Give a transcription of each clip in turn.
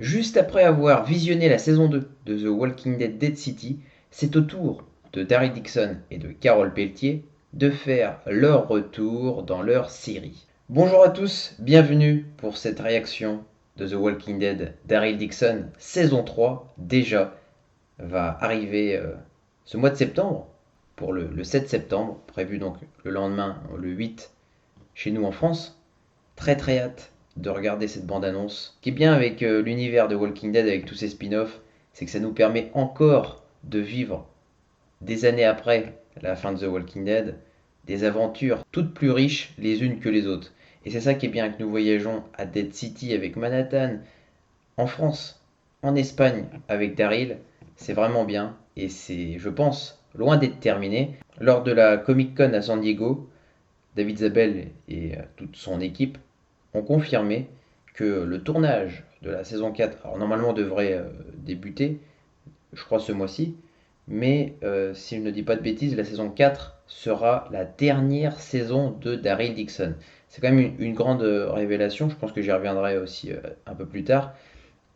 Juste après avoir visionné la saison 2 de The Walking Dead Dead City, c'est au tour de Daryl Dixon et de Carole Pelletier de faire leur retour dans leur série. Bonjour à tous, bienvenue pour cette réaction de The Walking Dead. Daryl Dixon, saison 3, déjà, va arriver ce mois de septembre, pour le 7 septembre, prévu donc le lendemain, le 8, chez nous en France. Très très hâte de regarder cette bande-annonce. Ce qui est bien avec l'univers de Walking Dead, avec tous ces spin-offs, c'est que ça nous permet encore de vivre, des années après la fin de The Walking Dead, des aventures toutes plus riches les unes que les autres. Et c'est ça qui est bien, que nous voyageons à Dead City avec Manhattan, en France, en Espagne avec Daryl. C'est vraiment bien et c'est, je pense, loin d'être terminé. Lors de la Comic Con à San Diego, David Zabel et toute son équipe ont confirmé que le tournage de la saison 4, alors normalement devrait débuter, je crois ce mois-ci, mais si je ne dis pas de bêtises, la saison 4 sera la dernière saison de Daryl Dixon. C'est quand même une grande révélation, je pense que j'y reviendrai aussi un peu plus tard.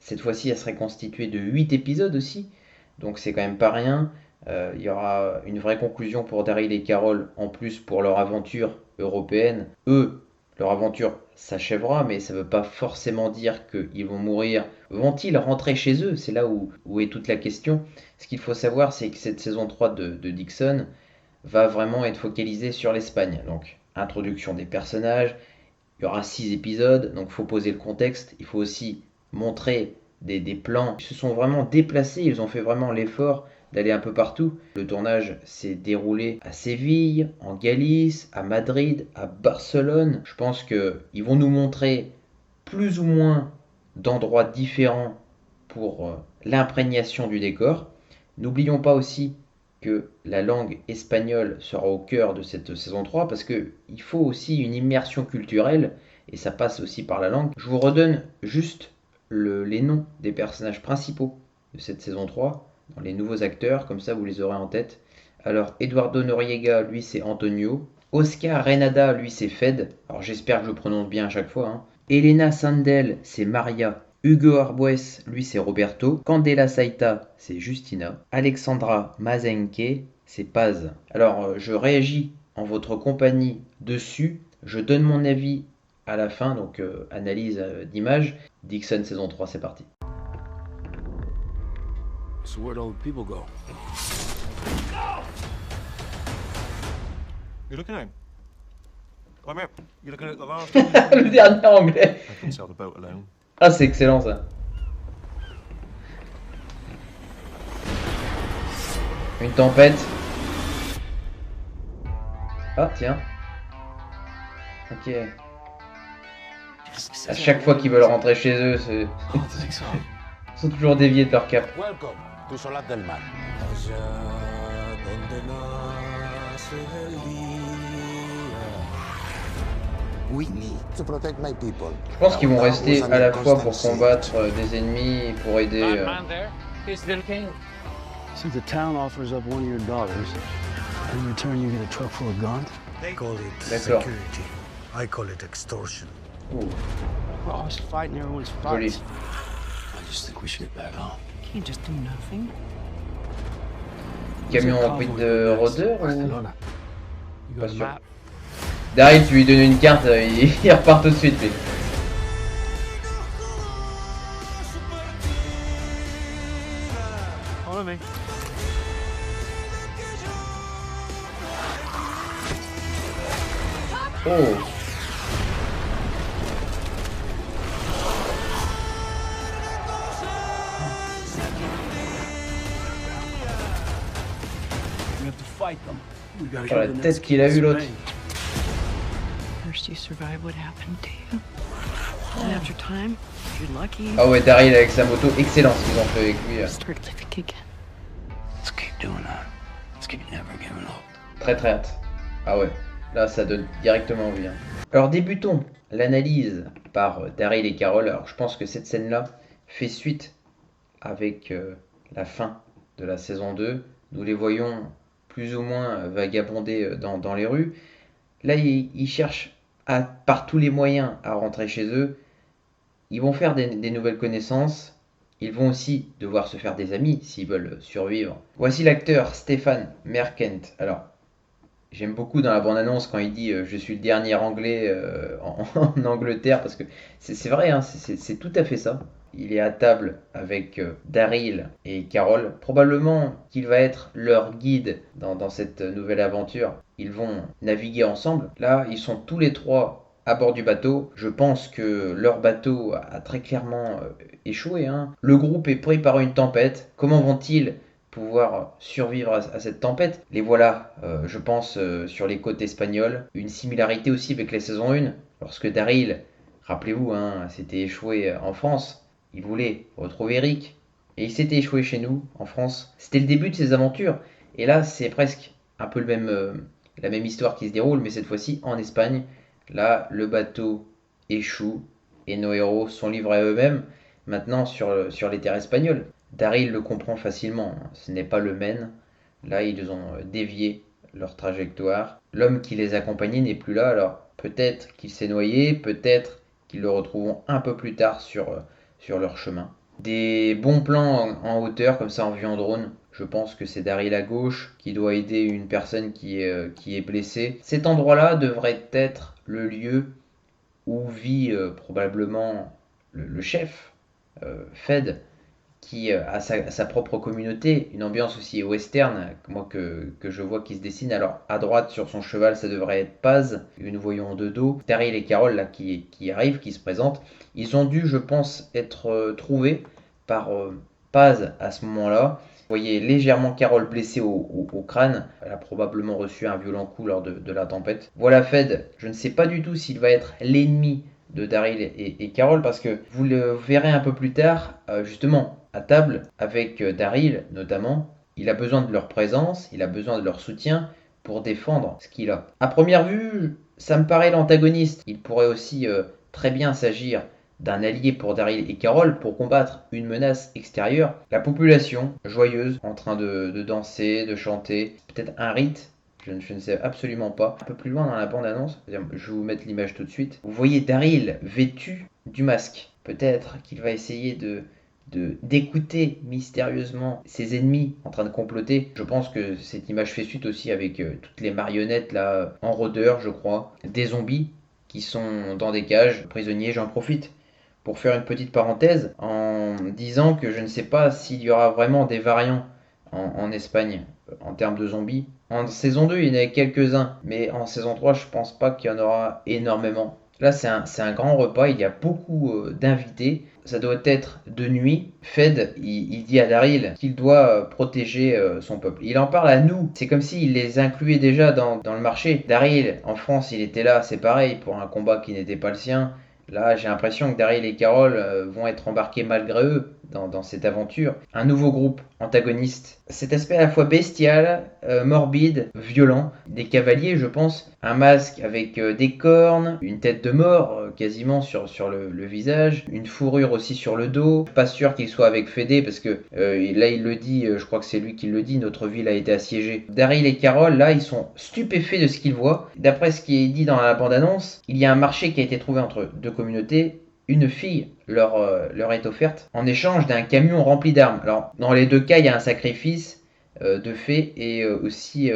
Cette fois-ci, elle serait constituée de 8 épisodes aussi, donc c'est quand même pas rien. Il y aura une vraie conclusion pour Daryl et Carol, en plus pour leur aventure européenne. Eux, leur aventure s'achèvera, mais ça ne veut pas forcément dire qu'ils vont mourir. Vont-ils rentrer chez eux? C'est là où est toute la question. Ce qu'il faut savoir, c'est que cette saison 3 de Dixon va vraiment être focalisée sur l'Espagne. Donc, introduction des personnages, il y aura 6 épisodes, donc il faut poser le contexte. Il faut aussi montrer des plans. Ils se sont vraiment déplacés, ils ont fait vraiment l'effort d'aller un peu partout. Le tournage s'est déroulé à Séville, en Galice, à Madrid, à Barcelone. Je pense qu'ils vont nous montrer plus ou moins d'endroits différents pour l'imprégnation du décor. N'oublions pas aussi que la langue espagnole sera au cœur de cette saison 3 parce qu'il faut aussi une immersion culturelle et ça passe aussi par la langue. Je vous redonne juste les noms des personnages principaux de cette saison 3, dans les nouveaux acteurs, comme ça vous les aurez en tête. Alors, Eduardo Noriega, lui c'est Antonio. Oscar Renada, lui c'est Fed. Alors j'espère que je le prononce bien à chaque fois. Hein. Elena Sandel, c'est Maria. Hugo Arbues, lui c'est Roberto. Candela Saita, c'est Justina. Alexandra Mazenke, c'est Paz. Alors je réagis en votre compagnie dessus. Je donne mon avis à la fin, donc analyse d'image. Dixon saison 3, c'est parti. So where'd all the people go? You're looking at him. Come here. You're looking at the last Le dernier anglais. I can sail the boat alone. Ah, c'est excellent ça. Une tempête. Ah, tiens. Ok. À chaque fois qu'ils veulent rentrer chez eux, ils sont toujours déviés de leur cap. Welcome to Solat del Mar. We need to protect my people. Je pense qu'ils vont rester à la fois pour combattre des ennemis et pour aider. See, the town offers up one of your daughters. In return, you get a truck full of guns. They call it D'accord. security. I call it extortion. Ouh, We're always fighting everyone's joli. fights. I just think we should get back home. Can't just do nothing. Camion rempli de rôdeurs ou... Barcelona. You Pas got a sûr. map? Daryl, tu lui donnes une carte, il repart tout de suite. Lui. Follow me. Oh, We have to fight them. We gotta oh, kill la the tête next qu'il a king eu of l'autre. Spain. First you survive what happened to you. And after time, if you're lucky, Ah ouais, Daryl avec sa moto, excellent ce qu'ils ont fait avec lui. start living again. Let's keep doing that. Let's keep never giving up. Très très hâte. Ah ouais, là ça donne directement envie. Hein. Alors débutons l'analyse par Daryl et Carol. Alors je pense que cette scène-là fait suite avec la fin de la saison 2. Nous les voyons plus ou moins vagabonder dans les rues. Là, ils cherchent par tous les moyens à rentrer chez eux. Ils vont faire des nouvelles connaissances. Ils vont aussi devoir se faire des amis s'ils veulent survivre. Voici l'acteur Stefan Merchant. Alors, j'aime beaucoup dans la bande-annonce quand il dit je suis le dernier anglais en Angleterre, parce que c'est vrai, hein, c'est tout à fait ça. Il est à table avec Daryl et Carol. Probablement qu'il va être leur guide dans cette nouvelle aventure. Ils vont naviguer ensemble. Là, ils sont tous les trois à bord du bateau. Je pense que leur bateau a très clairement échoué, hein. Le groupe est pris par une tempête. Comment vont-ils pouvoir survivre à cette tempête? Les voilà, je pense, sur les côtes espagnoles. Une similarité aussi avec la saison 1, lorsque Daryl, rappelez-vous, hein, s'était échoué en France. Il voulait retrouver Eric, et il s'était échoué chez nous, en France. C'était le début de ses aventures, et là c'est presque un peu la même histoire qui se déroule, mais cette fois-ci en Espagne. Là, le bateau échoue, et nos héros sont livrés à eux-mêmes, maintenant sur les terres espagnoles. Daryl le comprend facilement, hein. Ce n'est pas le Maine. Là, ils ont dévié leur trajectoire. L'homme qui les accompagnait n'est plus là, alors peut-être qu'il s'est noyé, peut-être qu'ils le retrouveront un peu plus tard sur leur chemin. Des bons plans en hauteur, comme ça en vue en drone. Je pense que c'est Daryl à gauche qui doit aider une personne qui est blessée. Cet endroit-là devrait être le lieu où vit probablement le chef, Fed, qui a sa propre communauté, une ambiance aussi western, moi que je vois qui se dessine. Alors à droite sur son cheval, ça devrait être Paz, que nous voyons de dos. Daryl et Carol là qui arrivent, qui se présentent. Ils ont dû, je pense, être trouvés par Paz à ce moment-là. Vous voyez légèrement Carol blessée au crâne. Elle a probablement reçu un violent coup lors de la tempête. Voilà Fed, je ne sais pas du tout s'il va être l'ennemi de Daryl et Carol, parce que vous le verrez un peu plus tard, justement, à table, avec Daryl notamment. Il a besoin de leur présence, il a besoin de leur soutien pour défendre ce qu'il a. À première vue, ça me paraît l'antagoniste. Il pourrait aussi très bien s'agir d'un allié pour Daryl et Carol pour combattre une menace extérieure. La population joyeuse, en train de danser, de chanter, peut-être un rite. Je ne sais absolument pas. Un peu plus loin dans la bande-annonce, je vais vous mettre l'image tout de suite. Vous voyez Daryl vêtu du masque. Peut-être qu'il va essayer d'écouter mystérieusement ses ennemis en train de comploter. Je pense que cette image fait suite aussi avec toutes les marionnettes là en rôdeur, je crois. Des zombies qui sont dans des cages prisonniers. J'en profite pour faire une petite parenthèse en disant que je ne sais pas s'il y aura vraiment des variants en Espagne en termes de zombies. En saison 2, il y en avait quelques-uns, mais en saison 3, je pense pas qu'il y en aura énormément. Là, c'est un grand repas, il y a beaucoup d'invités. Ça doit être de nuit. Fed, il dit à Daryl qu'il doit protéger son peuple. Il en parle à nous. C'est comme s'il les incluait déjà dans le marché. Daryl, en France, il était là, c'est pareil, pour un combat qui n'était pas le sien. Là, j'ai l'impression que Daryl et Carol vont être embarqués malgré eux dans cette aventure. Un nouveau groupe antagoniste. Cet aspect à la fois bestial, morbide, violent. Des cavaliers, je pense. Un masque avec des cornes, une tête de mort quasiment sur le visage. Une fourrure aussi sur le dos. Pas sûr qu'il soit avec Fédé parce que là il le dit, je crois que c'est lui qui le dit, notre ville a été assiégée. Daryl et Carol, là, ils sont stupéfaits de ce qu'ils voient. D'après ce qui est dit dans la bande-annonce, il y a un marché qui a été trouvé entre deux communautés. Une fille leur est offerte en échange d'un camion rempli d'armes. Alors, dans les deux cas, il y a un sacrifice de fait et aussi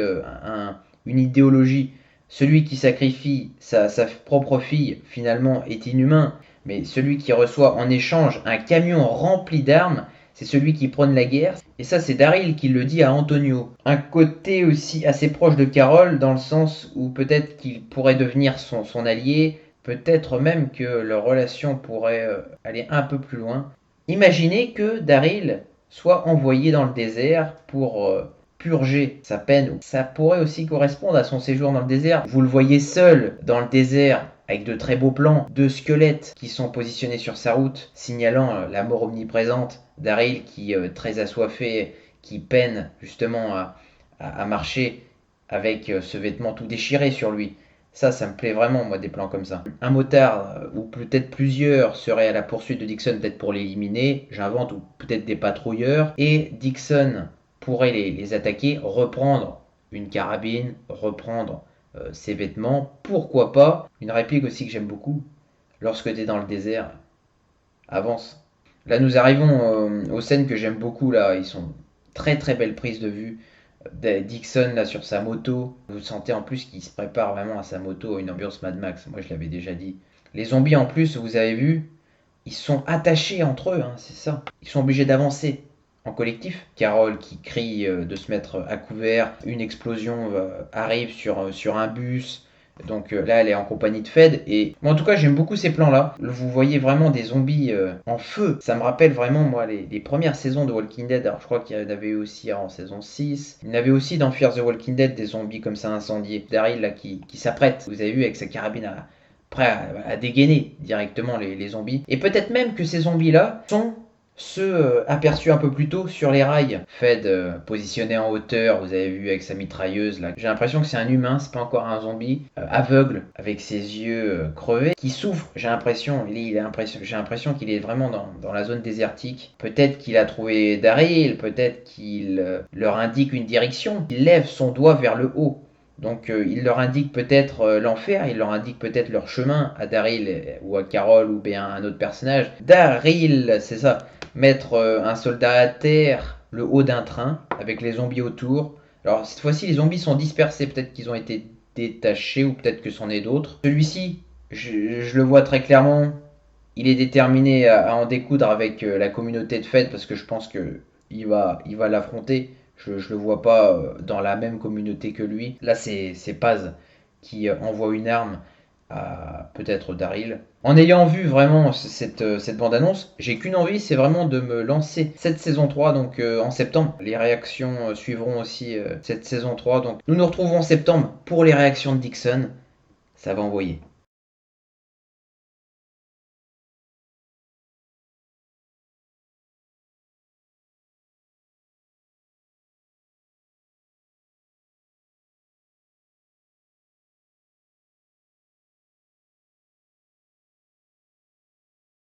une idéologie. Celui qui sacrifie sa propre fille, finalement, est inhumain. Mais celui qui reçoit en échange un camion rempli d'armes, c'est celui qui prône la guerre. Et ça, c'est Daryl qui le dit à Antonio. Un côté aussi assez proche de Carol, dans le sens où peut-être qu'il pourrait devenir son allié. Peut-être même que leur relation pourrait aller un peu plus loin. Imaginez que Daryl soit envoyé dans le désert pour purger sa peine. Ça pourrait aussi correspondre à son séjour dans le désert. Vous le voyez seul dans le désert avec de très beaux plans, deux squelettes qui sont positionnés sur sa route, signalant la mort omniprésente. Daryl qui, très assoiffé, qui peine justement à marcher avec ce vêtement tout déchiré sur lui. Ça me plaît vraiment, moi, des plans comme ça. Un motard, ou peut-être plusieurs, seraient à la poursuite de Dixon, peut-être pour l'éliminer, j'invente, ou peut-être des patrouilleurs. Et Dixon pourrait les attaquer, reprendre une carabine, reprendre ses vêtements. Pourquoi pas? Une réplique aussi que j'aime beaucoup. Lorsque tu es dans le désert, avance. Là, nous arrivons aux scènes que j'aime beaucoup. Là, ils sont très très belles prises de vue. Dixon là sur sa moto, vous sentez en plus qu'il se prépare vraiment à sa moto, à une ambiance Mad Max. Moi, je l'avais déjà dit. Les zombies en plus, vous avez vu, ils sont attachés entre eux, hein, c'est ça. Ils sont obligés d'avancer en collectif. Carol qui crie de se mettre à couvert, une explosion arrive sur un bus. Donc là, elle est en compagnie de Fed. Et moi, en tout cas, j'aime beaucoup ces plans-là. Vous voyez vraiment des zombies en feu. Ça me rappelle vraiment, moi, les premières saisons de Walking Dead. Alors, je crois qu'il y en avait eu aussi en saison 6. Il y en avait aussi dans Fear the Walking Dead des zombies comme ça incendiés. Daryl, là, qui s'apprête. Vous avez vu avec sa carabine prêt à dégainer directement les zombies. Et peut-être même que ces zombies-là sont ceux aperçus un peu plus tôt sur les rails. Fed positionné en hauteur, vous avez vu avec sa mitrailleuse là. J'ai l'impression que c'est un humain, c'est pas encore un zombie, aveugle, avec ses yeux crevés, qui souffre. J'ai l'impression qu'il est vraiment dans la zone désertique. Peut-être qu'il a trouvé Daryl, peut-être qu'il leur indique une direction. Il lève son doigt vers le haut. Donc il leur indique peut-être l'enfer, il leur indique peut-être leur chemin à Daryl ou à Carol ou bien à un autre personnage. Daryl, c'est ça, mettre un soldat à terre, le haut d'un train, avec les zombies autour. Alors cette fois-ci les zombies sont dispersés, peut-être qu'ils ont été détachés ou peut-être que c'en est d'autres. Celui-ci, je le vois très clairement, il est déterminé à en découdre avec la communauté de Fed parce que je pense qu'il va l'affronter. Je le vois pas dans la même communauté que lui. Là, c'est Paz qui envoie une arme à peut-être Daryl. En ayant vu vraiment cette bande-annonce, j'ai qu'une envie, c'est vraiment de me lancer cette saison 3, donc en septembre. Les réactions suivront aussi cette saison 3. Donc nous nous retrouvons en septembre pour les réactions de Dixon. Ça va envoyer.